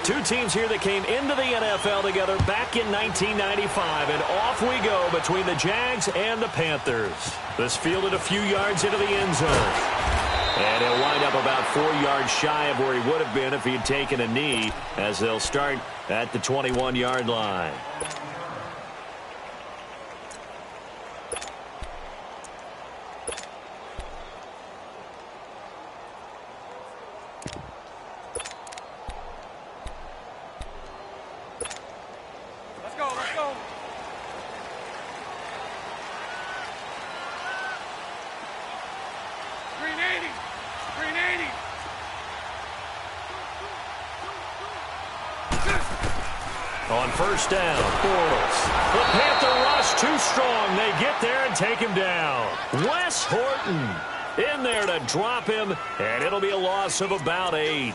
Two teams here that came into the NFL together back in 1995, and off we go between the Jags and the Panthers. This fielded a few yards into the end zone. And he'll wind up about 4 yards shy of where he would have been if he'd taken a knee, as they'll start at the 21-yard line. On first down, Bortles. The Panther rush too strong. They get there and take him down. Wes Horton in there to drop him, and it'll be a loss of about 8.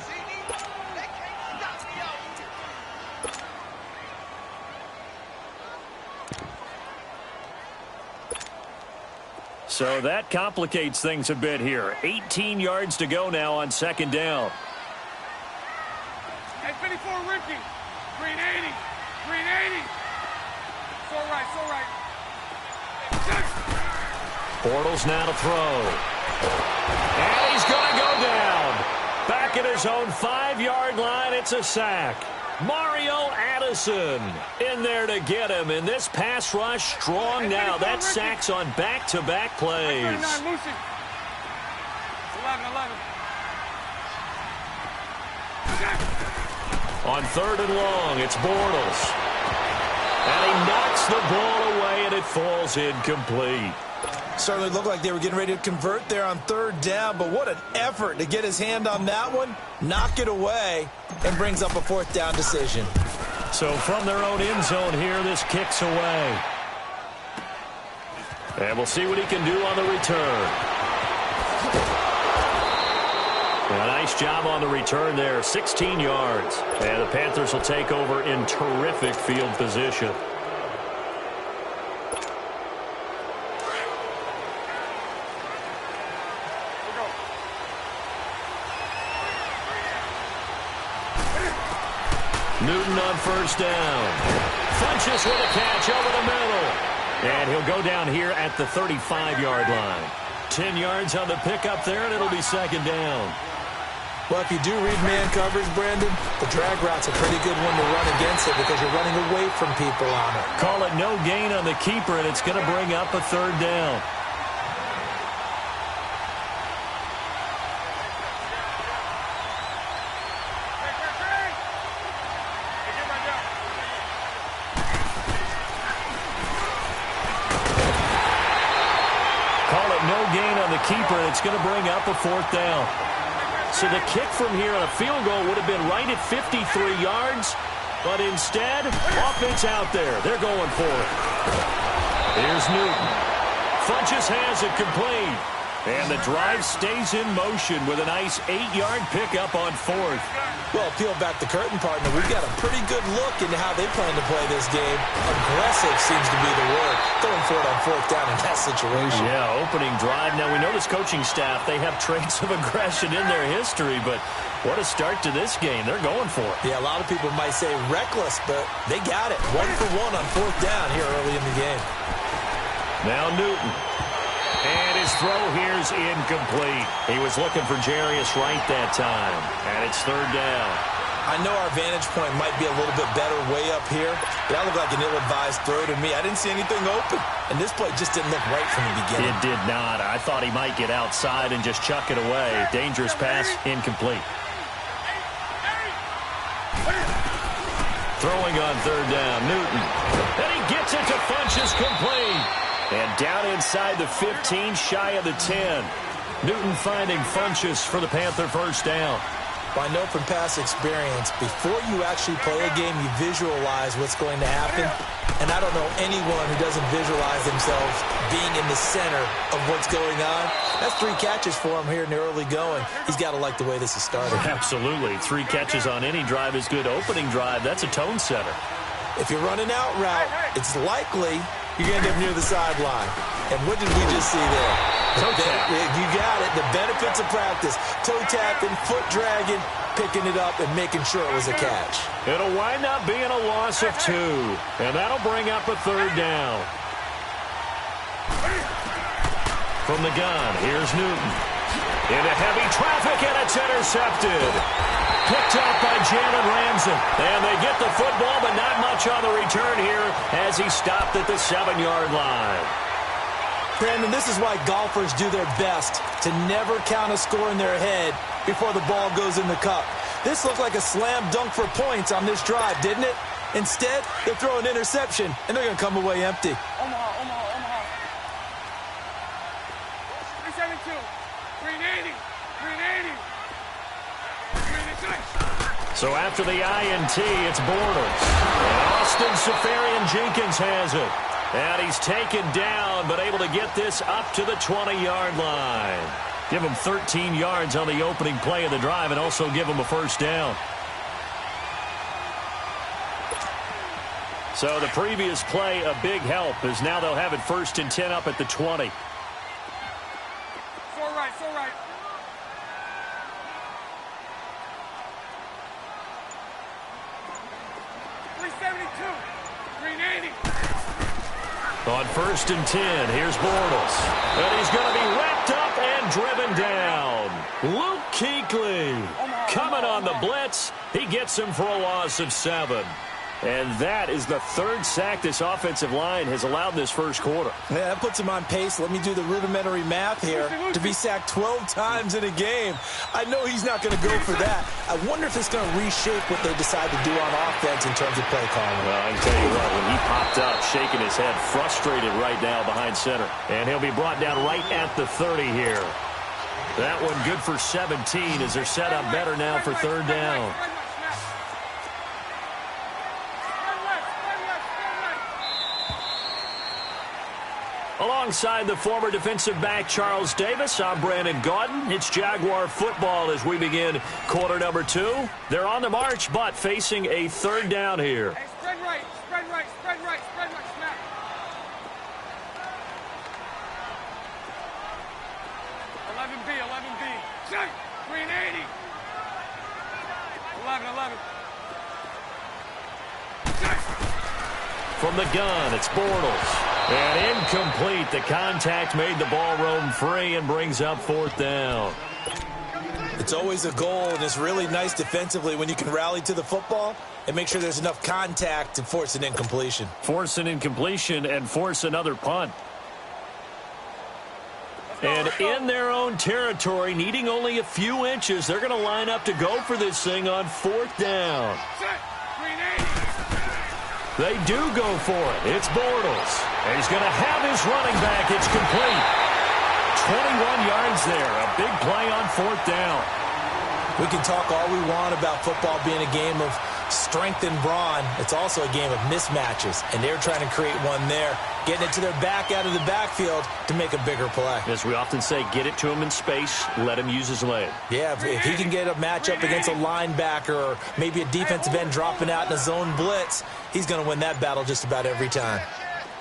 So that complicates things a bit here. 18 yards to go now on second down. Hey, 54 Ricky. 380. 380. So right. Bortles now to throw. And he's going to go down. Back at his own 5-yard line, it's a sack. Mario Addison in there to get him. And this pass rush strong now. That sack's on back-to-back plays. 11. On third and long, it's Bortles. And he knocks the ball away, and it falls incomplete. Certainly looked like they were getting ready to convert there on third down, but what an effort to get his hand on that one, knock it away, and brings up a fourth down decision. So from their own end zone here, this kicks away. And we'll see what he can do on the return. A nice job on the return there, 16 yards. And the Panthers will take over in terrific field position. Newton on first down. Funches with a catch over the middle. And he'll go down here at the 35-yard line. 10 yards on the pickup there, and it'll be second down. Well, if you do read man coverage, Brandon, the drag route's a pretty good one to run against it because you're running away from people on it. Call it no gain on the keeper, and it's going to bring up a third down. Call it no gain on the keeper, and it's going to bring up a fourth down. So the kick from here on a field goal would have been right at 53 yards, but instead, offense out there. They're going for it. Here's Newton. Funches has it complete. And the drive stays in motion with a nice 8-yard pickup on fourth. Well, peel back the curtain, partner. We've got a pretty good look into how they plan to play this game. Aggressive seems to be the word. Going for it on fourth down in that situation. Yeah, opening drive. Now, we know this coaching staff, they have traits of aggression in their history, but what a start to this game. They're going for it. Yeah, a lot of people might say reckless, but they got it. 1 for 1 on fourth down here early in the game. Now Newton. And his throw here's incomplete. He was looking for Jarius Wright that time. And it's third down. I know our vantage point might be a little bit better way up here, but that looked like an ill-advised throw to me. I didn't see anything open. And this play just didn't look right from the beginning. It did not. I thought he might get outside and just chuck it away. Dangerous pass, incomplete. Throwing on third down, Newton. And he gets it to Funches complete. And down inside the 15, shy of the 10. Newton finding Funches for the Panther first down. Well, I know from past experience, before you actually play a game, you visualize what's going to happen. And I don't know anyone who doesn't visualize themselves being in the center of what's going on. That's 3 catches for him here in the early going. He's got to like the way this is started. Absolutely. 3 catches on any drive is good. Opening drive, that's a tone setter. If you're running out route, it's likely you're going to end up near the sideline. And what did we just see there? Toe tap. You got it. The benefits of practice. Toe tapping, foot dragging, picking it up, and making sure it was a catch. It'll wind up being a loss of 2. And that'll bring up a 3rd down. From the gun, here's Newton. Into heavy traffic, and it's intercepted. Picked up by Jalen Ramsey. And they get the football, but not much on the return here as he stopped at the 7-yard line. Brandon, this is why golfers do their best to never count a score in their head before the ball goes in the cup. This looked like a slam dunk for points on this drive, didn't it? Instead, they throw an interception, and they're going to come away empty. Omaha. 372. 380. 380. 386. So after the INT, it's Bortles. And Austin Seferian-Jenkins has it. And he's taken down, but able to get this up to the 20-yard line. Give him 13 yards on the opening play of the drive and also give him a 1st down. So the previous play, a big help, as now they'll have it 1st and 10 up at the 20. So right. 372. 380. On 1st and 10, here's Bortles. And he's going to be wrapped up and driven down. Luke Kuechly coming on the blitz. He gets him for a loss of 7. And that is the 3rd sack this offensive line has allowed this first quarter. Yeah, that puts him on pace. Let me do the rudimentary math here. To be sacked 12 times in a game. I know he's not going to go for that. I wonder if it's going to reshape what they decide to do on offense in terms of play calling. Well, I can tell you what, when he popped up, shaking his head, frustrated right now behind center. And he'll be brought down right at the 30 here. That one good for 17 as they're set up better now for 3rd down. Alongside the former defensive back Charles Davis, I'm Brandon Gaudin. It's Jaguar football as we begin quarter number 2. They're on the march, but facing a 3rd down here. Hey, spread right, snap. B, 11B. Check. 380. 11. Check. From the gun, it's Bortles. And incomplete. The contact made the ball roam free and brings up 4th down. It's always a goal, and it's really nice defensively when you can rally to the football and make sure there's enough contact to force an incompletion. Force an incompletion and force another punt. And in their own territory, needing only a few inches, they're going to line up to go for this thing on 4th down. They do go for it. It's Bortles. And he's going to have his running back. It's complete. 21 yards there. A big play on 4th down. We can talk all we want about football being a game of strength and brawn. It's also a game of mismatches, and they're trying to create one there, getting it to their back out of the backfield to make a bigger play. As we often say, get it to him in space, let him use his leg. Yeah, if he can get a matchup against a linebacker or maybe a defensive end dropping out in a zone blitz, he's going to win that battle just about every time.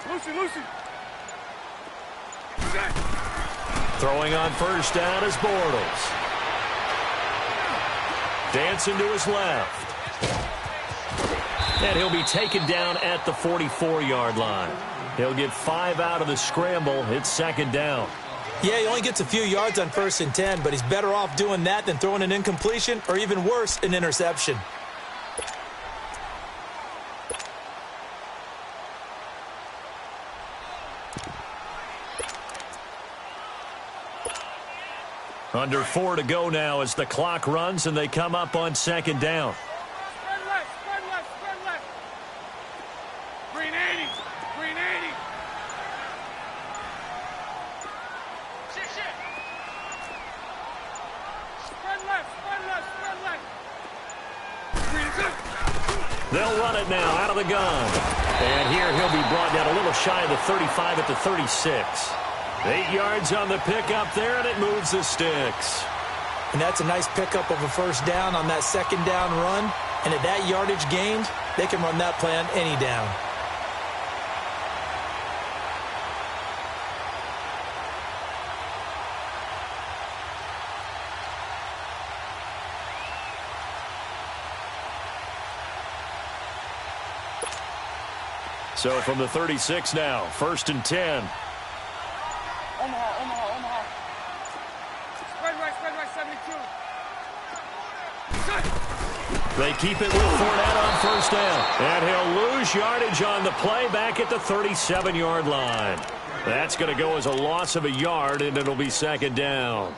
Lucy. Throwing on 1st down is Bortles. Dancing to his left. And he'll be taken down at the 44-yard line. He'll get 5 out of the scramble. It's 2nd down. Yeah, he only gets a few yards on 1st and 10, but he's better off doing that than throwing an incompletion or even worse, an interception. Under 4 to go now as the clock runs and they come up on 2nd down. Spread left. 380. Spread left. They'll run it now out of the gun. And here he'll be brought down a little shy of the 35 at the 36. 8 yards on the pickup there, and it moves the sticks. And that's a nice pickup of a 1st down on that 2nd down run. And at that yardage gained, they can run that play on any down. So from the 36 now, 1st and 10. Omaha. Spread right, 72. They keep it with Fournette on 1st down. And he'll lose yardage on the play back at the 37-yard line. That's going to go as a loss of a yard, and it'll be 2nd down.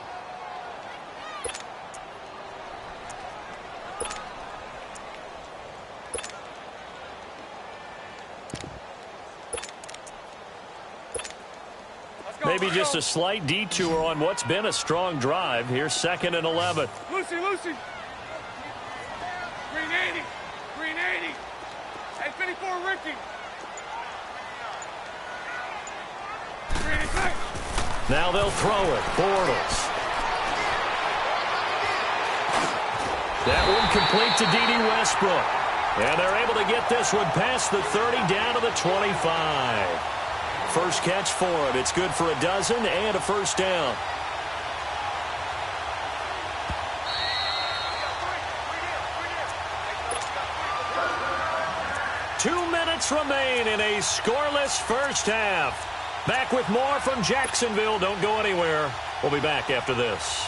Maybe just a slight detour on what's been a strong drive. Here's 2nd and 11. Lucy. Green 80. Hey, 54, Ricky. Green and cut. Now they'll throw it. Bortles. That one complete to D.D. Westbrook. And they're able to get this one past the 30 down to the 25. First catch for him. It's good for a dozen and a 1st down. Two minutes remain in a scoreless first half. Back with more from Jacksonville. Don't go anywhere. We'll be back after this.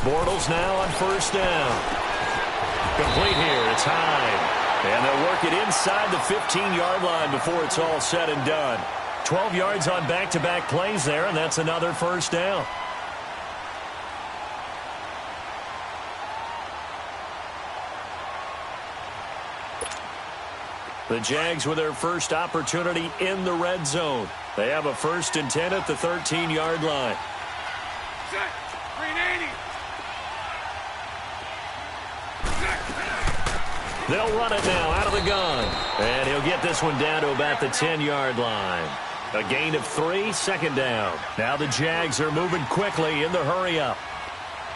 Bortles now on 1st down. Complete here. It's Hyde. And they'll work it inside the 15-yard line before it's all said and done. 12 yards on back-to-back plays there, and that's another 1st down. The Jags with their first opportunity in the red zone. They have a 1st and 10 at the 13-yard line. They'll run it now out of the gun. And he'll get this one down to about the 10-yard line. A gain of 3, 2nd down. Now the Jags are moving quickly in the hurry-up.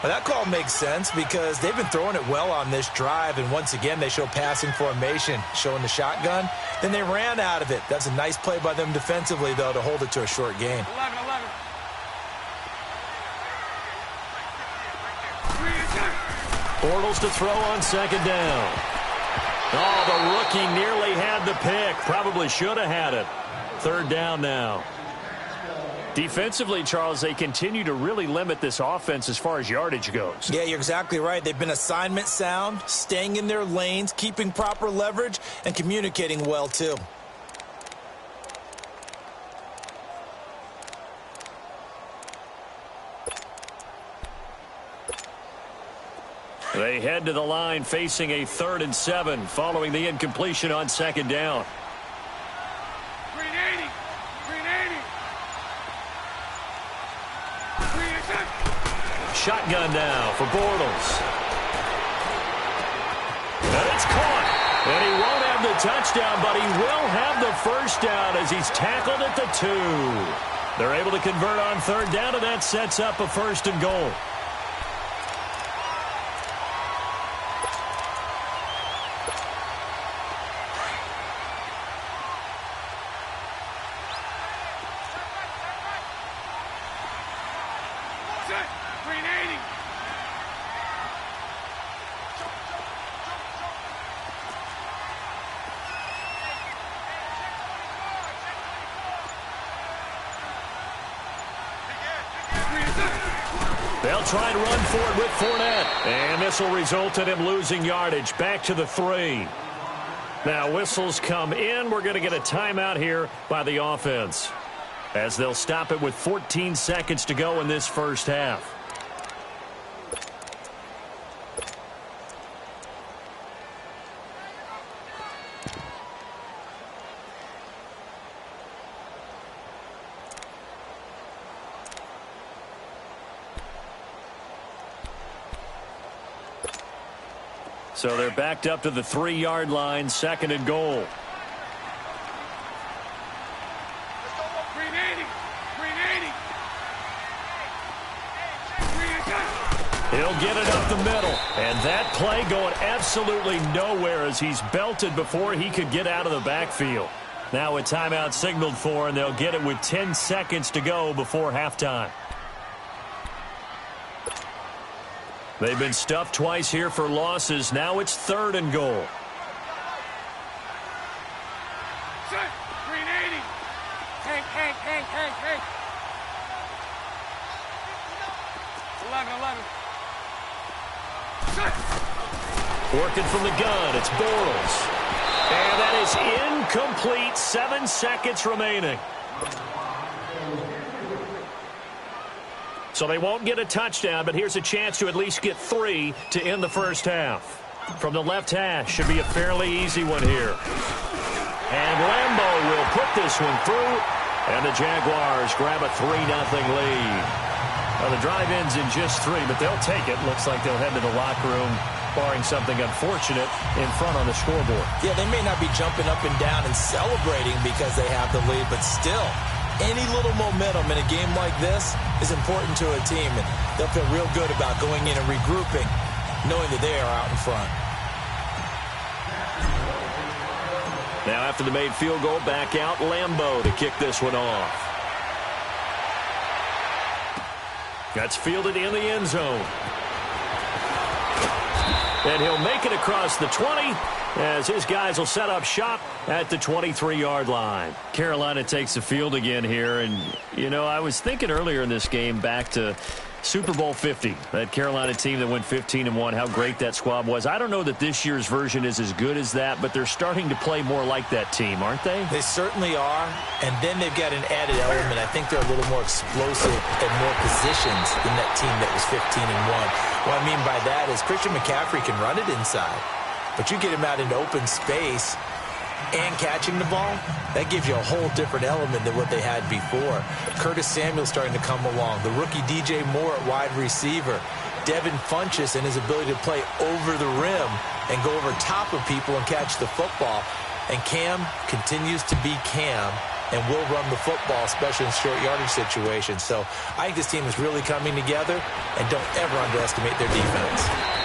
Well, that call makes sense because they've been throwing it well on this drive, and once again they show passing formation, showing the shotgun. Then they ran out of it. That's a nice play by them defensively, though, to hold it to a short game. 11. Bortles to throw on 2nd down. Oh, the rookie nearly had the pick. Probably should have had it. 3rd down now. Defensively, Charles, they continue to really limit this offense as far as yardage goes. Yeah, you're exactly right. They've been assignment sound, staying in their lanes, keeping proper leverage, and communicating well, too. They head to the line facing a 3rd and 7 following the incompletion on 2nd down. Green 80. Shotgun now for Bortles. And it's caught. And he won't have the touchdown, but he will have the 1st down as he's tackled at the 2. They're able to convert on 3rd down, and that sets up a 1st and goal. They'll try and run for it with Fournette. And this will result in him losing yardage back to the 3. Now whistles come in. We're going to get a timeout here by the offense, as they'll stop it with 14 seconds to go in this first half. So they're backed up to the 3-yard line, 2nd and goal. He'll They'll get it up the middle. And that play going absolutely nowhere as he's belted before he could get out of the backfield. Now a timeout signaled for, and they'll get it with 10 seconds to go before halftime. They've been stuffed twice here for losses. Now it's 3rd and goal. Set. Green 80. Hank. 11. Set. Working from the gun, it's Bortles. And that is incomplete. 7 seconds remaining. So they won't get a touchdown, but here's a chance to at least get 3 to end the first half. From the left hash, should be a fairly easy one here. And Lambo will put this one through, and the Jaguars grab a 3-0 lead. Well, the drive ends in just 3, but they'll take it. Looks like they'll head to the locker room, barring something unfortunate, in front on the scoreboard. Yeah, they may not be jumping up and down and celebrating because they have the lead, but still, any little momentum in a game like this is important to a team, and they'll feel real good about going in and regrouping, knowing that they are out in front. Now after the made field goal, back out Lambo to kick this one off. That's fielded in the end zone. And he'll make it across the 20 as his guys will set up shop at the 23-yard line. Carolina takes the field again here. And, you know, I was thinking earlier in this game back to Super Bowl 50, that Carolina team that went 15-1, how great that squad was. I don't know that this year's version is as good as that, but they're starting to play more like that team, aren't they? They certainly are, and then they've got an added element. I think they're a little more explosive at more positions than that team that was 15-1. What I mean by that is Christian McCaffrey can run it inside, but you get him out into open space and catching the ball, that gives you a whole different element than what they had before. Curtis Samuel's starting to come along. The rookie DJ Moore at wide receiver. Devin Funchess and his ability to play over the rim and go over top of people and catch the football. And Cam continues to be Cam and will run the football, especially in short yardage situations. So I think this team is really coming together, and don't ever underestimate their defense.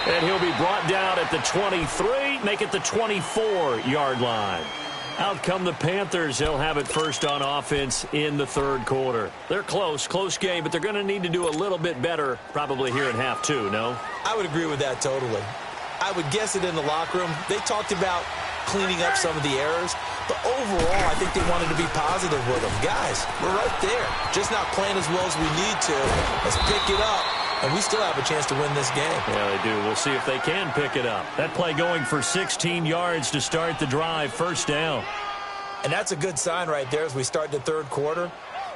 And he'll be brought down at the 23, make it the 24-yard line. Out come the Panthers. They'll have it first on offense in the 3rd quarter. They're close game, but they're going to need to do a little bit better probably here in half 2, no? I would agree with that totally. I would guess it in the locker room. They talked about cleaning up some of the errors, but overall, I think they wanted to be positive with them. Guys, we're right there. Just not playing as well as we need to. Let's pick it up, and we still have a chance to win this game. Yeah, they do. We'll see if they can pick it up. That play going for 16 yards to start the drive, first down. And that's a good sign right there as we start the 3rd quarter,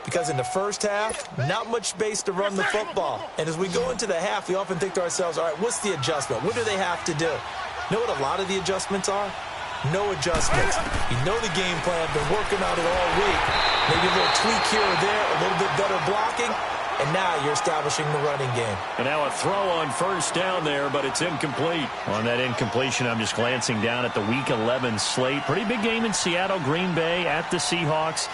because in the first half, not much space to run the football. And as we go into the half, we often think to ourselves, all right, what's the adjustment? What do they have to do? You know what a lot of the adjustments are? No adjustments. You know the game plan, been working on it all week. Maybe a little tweak here or there, a little bit better blocking, and now you're establishing the running game. And now a throw on first down there, but it's incomplete. On that incompletion, I'm just glancing down at the Week 11 slate. Pretty big game in Seattle, Green Bay at the Seahawks.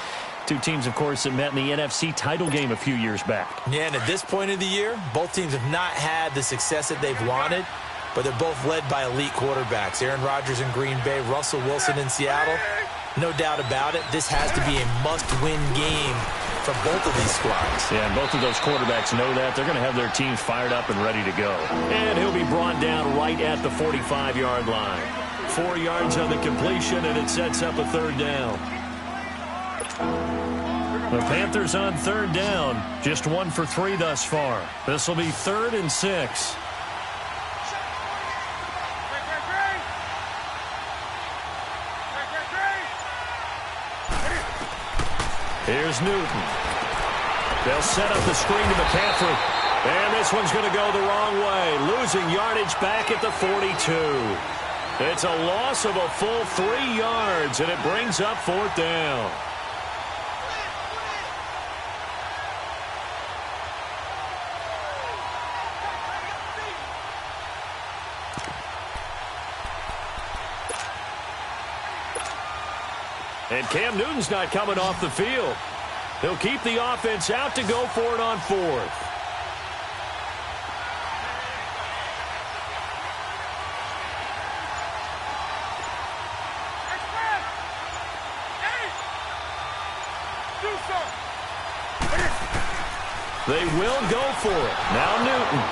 Two teams, of course, that met in the NFC title game a few years back. Yeah, and at this point of the year, both teams have not had the success that they've wanted, but they're both led by elite quarterbacks. Aaron Rodgers in Green Bay, Russell Wilson in Seattle. No doubt about it, this has to be a must-win game for both of these squads. Yeah, and both of those quarterbacks know that. They're going to have their teams fired up and ready to go. And he'll be brought down right at the 45-yard line. 4 yards on the completion, and it sets up a 3rd down. The Panthers on 3rd down. Just 1 for 3 thus far. This will be 3rd and 6. Here's Newton. They'll set up the screen to McCaffrey. And this one's going to go the wrong way. Losing yardage back at the 42. It's a loss of a full 3 yards, and it brings up 4th down. And Cam Newton's not coming off the field. He'll keep the offense out to go for it on 4th. They will go for it. Now Newton.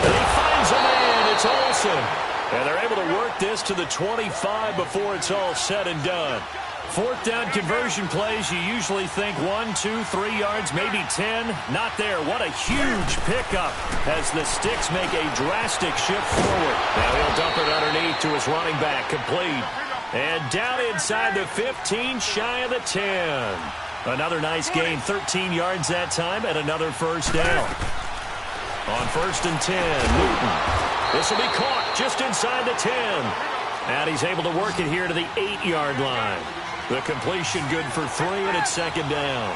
And he finds a man. It's Olsen. And they're able to work this to the 25 before it's all said and done. Fourth down conversion plays, you usually think 1, 2, 3 yards, maybe 10. Not there. What a huge pickup as the Sticks make a drastic shift forward. Now he'll dump it underneath to his running back, complete. And down inside the 15, shy of the 10. Another nice gain, 13 yards that time, and another first down. On 1st and 10, Newton. This will be caught just inside the 10. And he's able to work it here to the 8-yard line. The completion good for 3, and it's 2nd down.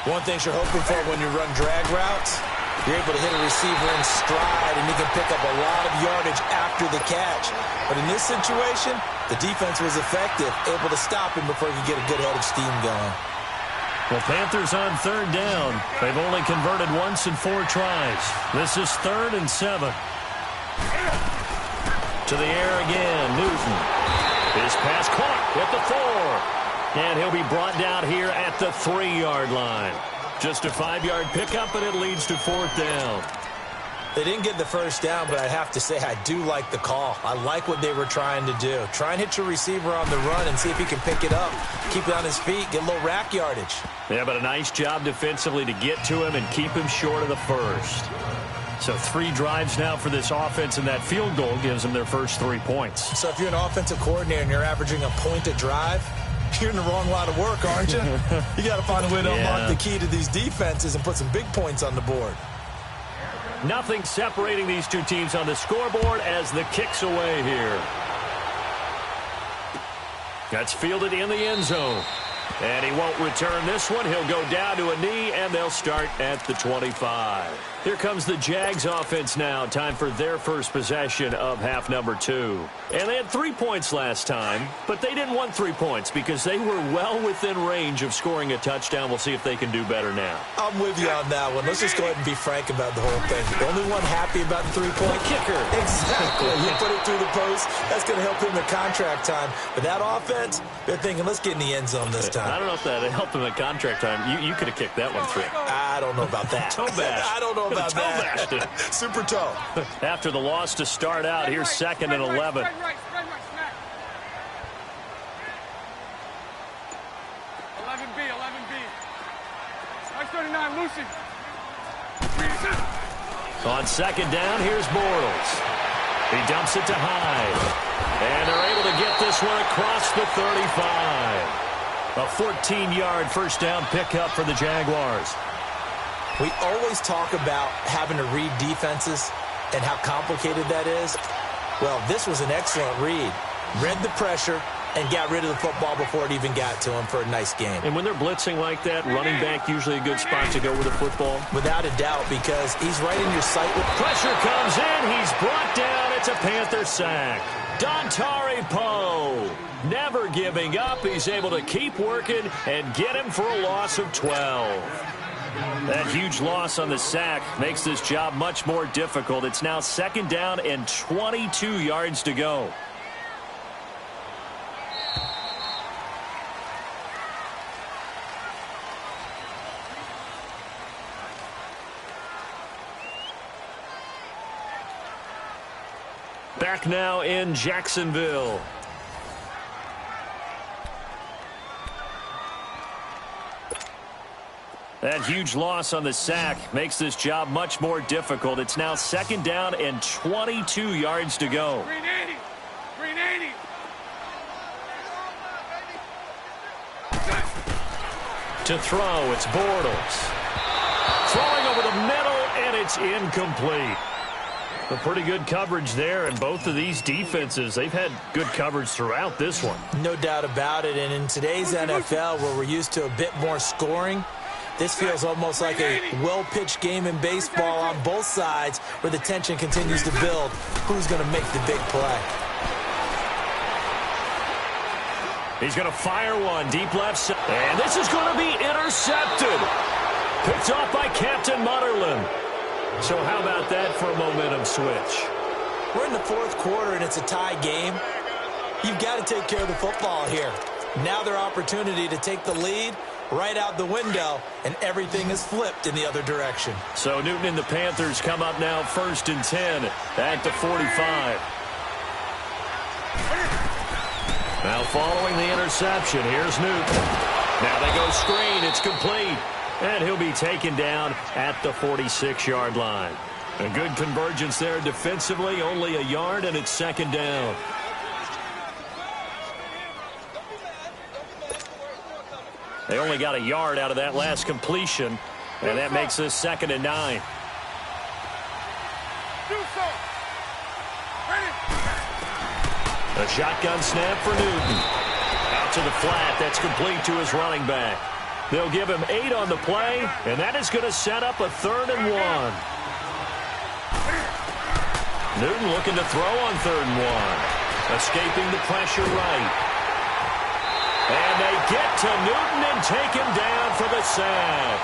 One thing you're hoping for when you run drag routes, you're able to hit a receiver in stride, and he can pick up a lot of yardage after the catch. But in this situation, the defense was effective, able to stop him before he could get a good head of steam going. Well, Panthers on 3rd down. They've only converted once in 4 tries. This is 3rd and 7. To the air again, Newton. His pass caught at the 4. And he'll be brought down here at the 3-yard line. Just a 5-yard pickup, and it leads to 4th down. They didn't get the first down, but I have to say I do like the call. I like what they were trying to do. Try and hit your receiver on the run and see if he can pick it up, keep it on his feet, get a little rack yardage. Yeah, but a nice job defensively to get to him and keep him short of the first. So 3 drives now for this offense, and that field goal gives them their first 3 points. So if you're an offensive coordinator and you're averaging a point a drive, you're in the wrong line of work, aren't you? You got to find a way to unlock the key to these defenses and put some big points on the board. Nothing separating these two teams on the scoreboard as the kick's away here. That's fielded in the end zone. And he won't return this one. He'll go down to a knee, and they'll start at the 25. Here comes the Jags offense now. Time for their first possession of half number 2. And they had 3 points last time, but they didn't want 3 points because they were well within range of scoring a touchdown. We'll see if they can do better now. I'm with you on that one. Let's just go ahead and be frank about the whole thing. The only one happy about the 3-point kicker. Exactly. You put it through the post. That's going to help him at contract time. But that offense, they're thinking, let's get in the end zone this time. I don't know if that helped him at contract time. You could have kicked that one through. I don't know about that. Toe bash. I don't know about that. Super toe. After the loss to start out, here's 2nd and 11. 11B, 11B. 39, Lucy. On 2nd down, here's Bortles. He dumps it to Hyde. And they're able to get this one across the 35. A 14-yard first down pickup for the Jaguars. We always talk about having to read defenses and how complicated that is. Well, this was an excellent read. Read the pressure and got rid of the football before it even got to him for a nice game. And when they're blitzing like that, running back usually a good spot to go with the football? Without a doubt, because he's right in your sight. Pressure comes in. He's brought down. It's a Panther sack. Dontari Poe never giving up. He's able to keep working and get him for a loss of 12. That huge loss on the sack makes this job much more difficult. It's now 2nd down and 22 yards to go. Back now in Jacksonville. That huge loss on the sack makes this job much more difficult. It's now 2nd down and 22 yards to go. 380. 380. To throw, it's Bortles. Throwing over the middle, and it's incomplete. A pretty good coverage there, and both of these defenses, they've had good coverage throughout this one. No doubt about it, and in today's NFL, where we're used to a bit more scoring, this feels almost like a well-pitched game in baseball on both sides where the tension continues to build. Who's going to make the big play? He's going to fire one deep left side, and this is going to be intercepted. Picked off by Captain Mutterland. So how about that for a momentum switch? We're in the 4th quarter, and it's a tie game. You've got to take care of the football here. Now their opportunity to take the lead right out the window, and everything is flipped in the other direction. So Newton and the Panthers come up now 1st and 10 at the 45. Now following the interception, here's Newton. Now they go screen, it's complete. And he'll be taken down at the 46-yard line. A good convergence there defensively, only a yard, and it's 2nd down. They only got a yard out of that last completion, and that makes this 2nd and 9. A shotgun snap for Newton. Out to the flat, that's complete to his running back. They'll give him 8 on the play, and that is going to set up a 3rd and 1. Newton looking to throw on 3rd and 1. Escaping the pressure right. And they get to Newton and take him down for the sack.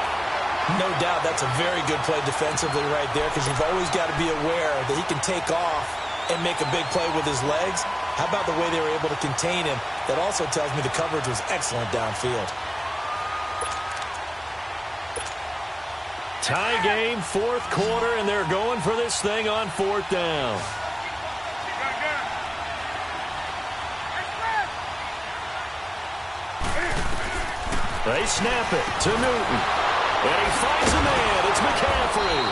No doubt that's a very good play defensively right there, because you've always got to be aware that he can take off and make a big play with his legs. How about the way they were able to contain him? That also tells me the coverage was excellent downfield. Tie game, 4th quarter, and they're going for this thing on 4th down. They snap it to Newton. And he finds a man. It's McCaffrey.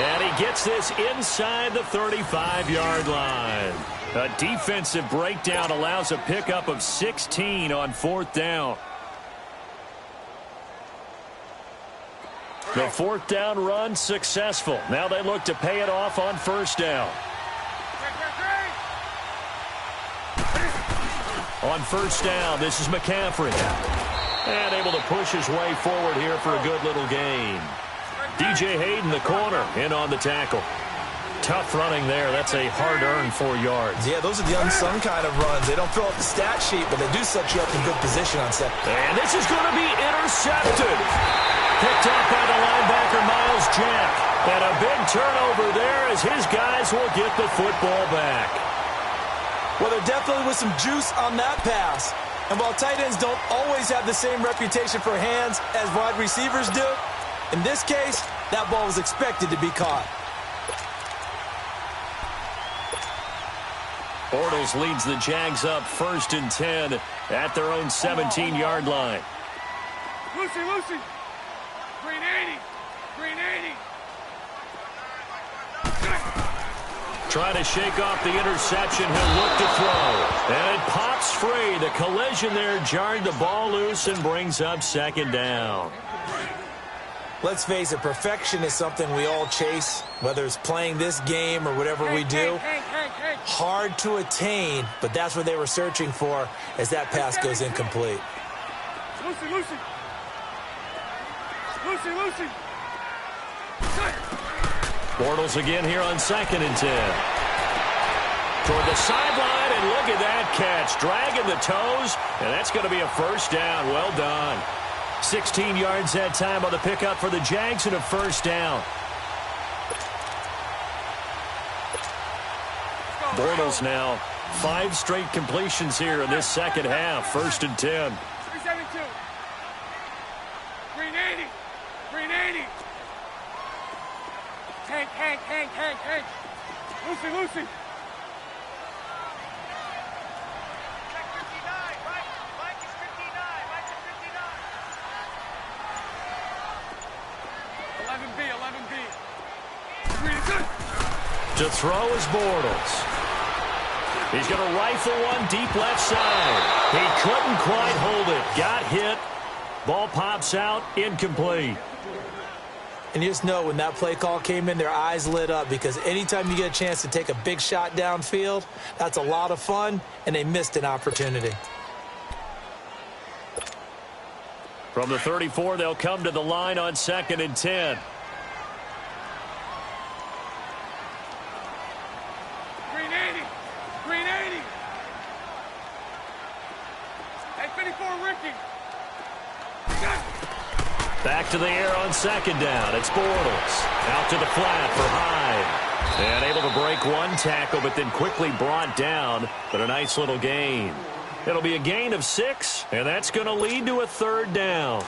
And he gets this inside the 35-yard line. A defensive breakdown allows a pickup of 16 on 4th down. The 4th down run successful. Now they look to pay it off on 1st down. On 1st down, this is McCaffrey. And able to push his way forward here for a good little gain. DJ Hayden, the corner, in on the tackle. Tough running there. That's a hard-earned 4 yards. Yeah, those are the unsung kind of runs. They don't fill up the stat sheet, but they do set you up in good position on second. And this is going to be intercepted. Picked up by the linebacker, Miles Jack. And a big turnover there as his guys will get the football back. Well, there definitely was some juice on that pass. And while tight ends don't always have the same reputation for hands as wide receivers do, in this case, that ball was expected to be caught. Bortles leads the Jags up 1st and 10 at their own 17-yard line. Lucy. Green 80. Green 80. Trying to shake off the interception. He'll look to throw. And it pops free. The collision there jarred the ball loose and brings up 2nd down. Let's face it, perfection is something we all chase, whether it's playing this game or whatever we do. Hard to attain, but that's what they were searching for as that pass goes incomplete. Lucy. Bortles again here on 2nd and 10. Toward the sideline, and look at that catch. Dragging the toes, and that's going to be a 1st down. Well done. 16 yards that time on the pickup for the Jags and a 1st down. Bortles now 5 straight completions here in this 2nd half. 1st and 10. 372. Green 80. Green 80. Hank. Lucy. To throw is Bortles. He's going to rifle one deep left side. He couldn't quite hold it. Got hit. Ball pops out. Incomplete. And you just know when that play call came in, their eyes lit up, because anytime you get a chance to take a big shot downfield, that's a lot of fun, and they missed an opportunity. From the 34, they'll come to the line on 2nd and 10. Green 80. Hey, 54, Ricky. Back to the air on 2nd down. It's Bortles. Out to the flat for Hyde. And able to break one tackle, but then quickly brought down. But a nice little gain. It'll be a gain of 6, and that's going to lead to a 3rd down.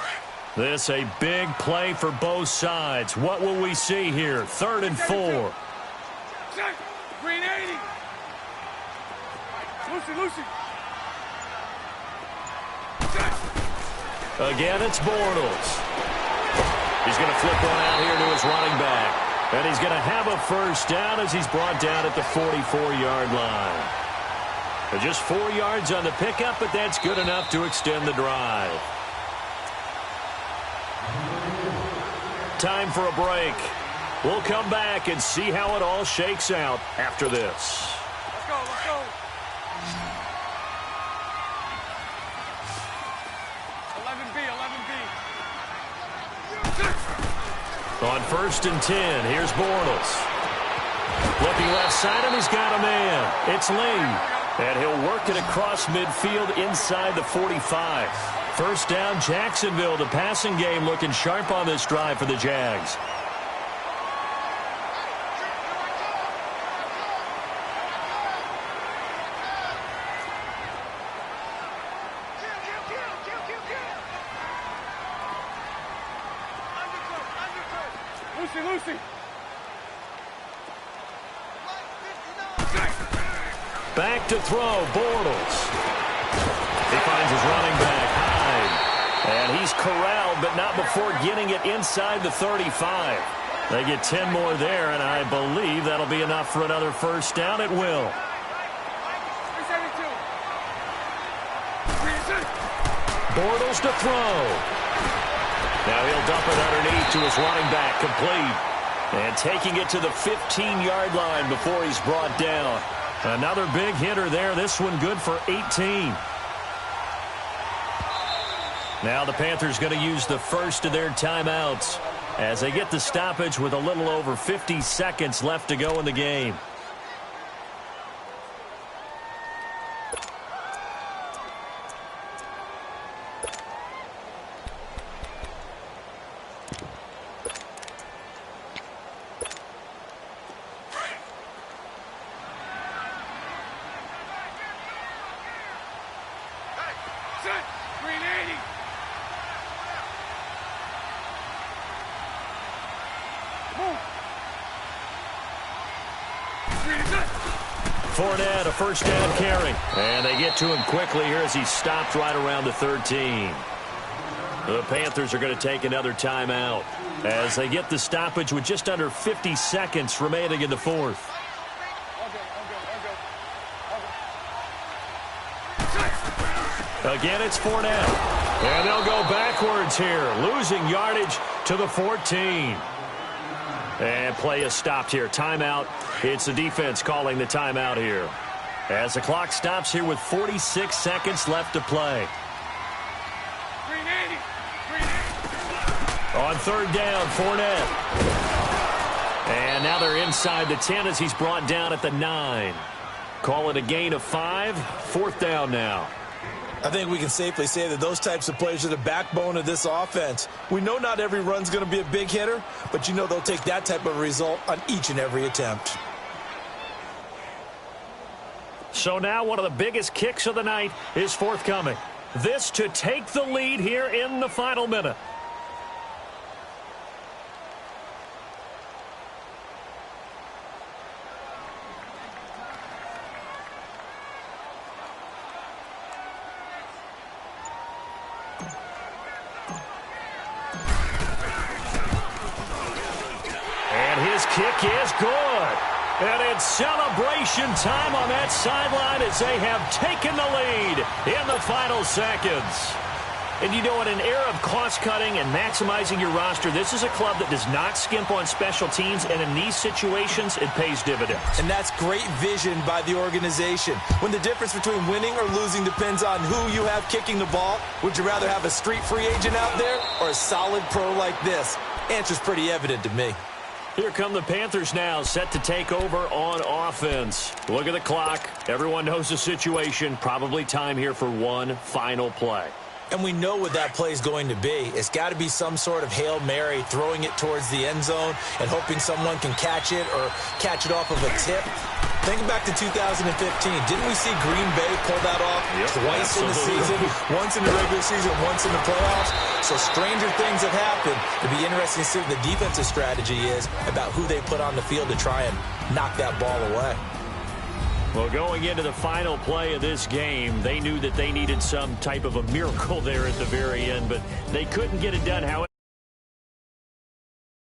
This a big play for both sides. What will we see here? 3rd and 4. Set. Green 80. Lucy. Set. Again, it's Bortles. He's going to flip one out here to his running back. And he's going to have a first down as he's brought down at the 44-yard line. Just 4 yards on the pickup, but that's good enough to extend the drive. Time for a break. We'll come back and see how it all shakes out after this. Let's go. 11B. On 1st and 10, here's Bortles. Looking left side, and he's got a man. It's Lee. And he'll work it across midfield inside the 45. First down, Jacksonville. The passing game looking sharp on this drive for the Jags. Lucy. Back to throw, Bortles. He finds his running back, Hyde. And he's corralled, but not before getting it inside the 35. They get 10 more there, and I believe that'll be enough for another first down. It will. 372. Bortles to throw. Now he'll dump it underneath to his running back, complete. And taking it to the 15-yard line before he's brought down. Another big hitter there. This one good for 18. Now the Panthers going to use the first of their timeouts as they get the stoppage with a little over 50 seconds left to go in the game. Fournette, a first down carry. And they get to him quickly here as he stopped right around the 13. The Panthers are going to take another timeout as they get the stoppage with just under 50 seconds remaining in the fourth. Again, it's Fournette. And they'll go backwards here, losing yardage to the 14. And play is stopped here. Timeout. It's the defense calling the timeout here. As the clock stops here with 46 seconds left to play. 380. On 3rd down, Fournette. And now they're inside the 10 as he's brought down at the 9. Call it a gain of 5. 4th down now. I think we can safely say that those types of plays are the backbone of this offense. We know not every run's going to be a big hitter, but you know they'll take that type of result on each and every attempt. So now one of the biggest kicks of the night is forthcoming. This to take the lead here in the final minute. Kick is good. And it's celebration time on that sideline as they have taken the lead in the final seconds. And you know, in an era of cost-cutting and maximizing your roster, this is a club that does not skimp on special teams, and in these situations, it pays dividends. And that's great vision by the organization. When the difference between winning or losing depends on who you have kicking the ball, would you rather have a street free agent out there or a solid pro like this? Answer's pretty evident to me. Here come the Panthers now, set to take over on offense. Look at the clock. Everyone knows the situation. Probably time here for one final play. And we know what that play is going to be. It's got to be some sort of Hail Mary, throwing it towards the end zone and hoping someone can catch it or catch it off of a tip. Think back to 2015. Didn't we see Green Bay pull that off twice in the season? Once in the regular season, once in the playoffs. So stranger things have happened. It'll be interesting to see what the defensive strategy is about who they put on the field to try and knock that ball away. Well, going into the final play of this game, they knew that they needed some type of a miracle there at the very end, but they couldn't get it done. However,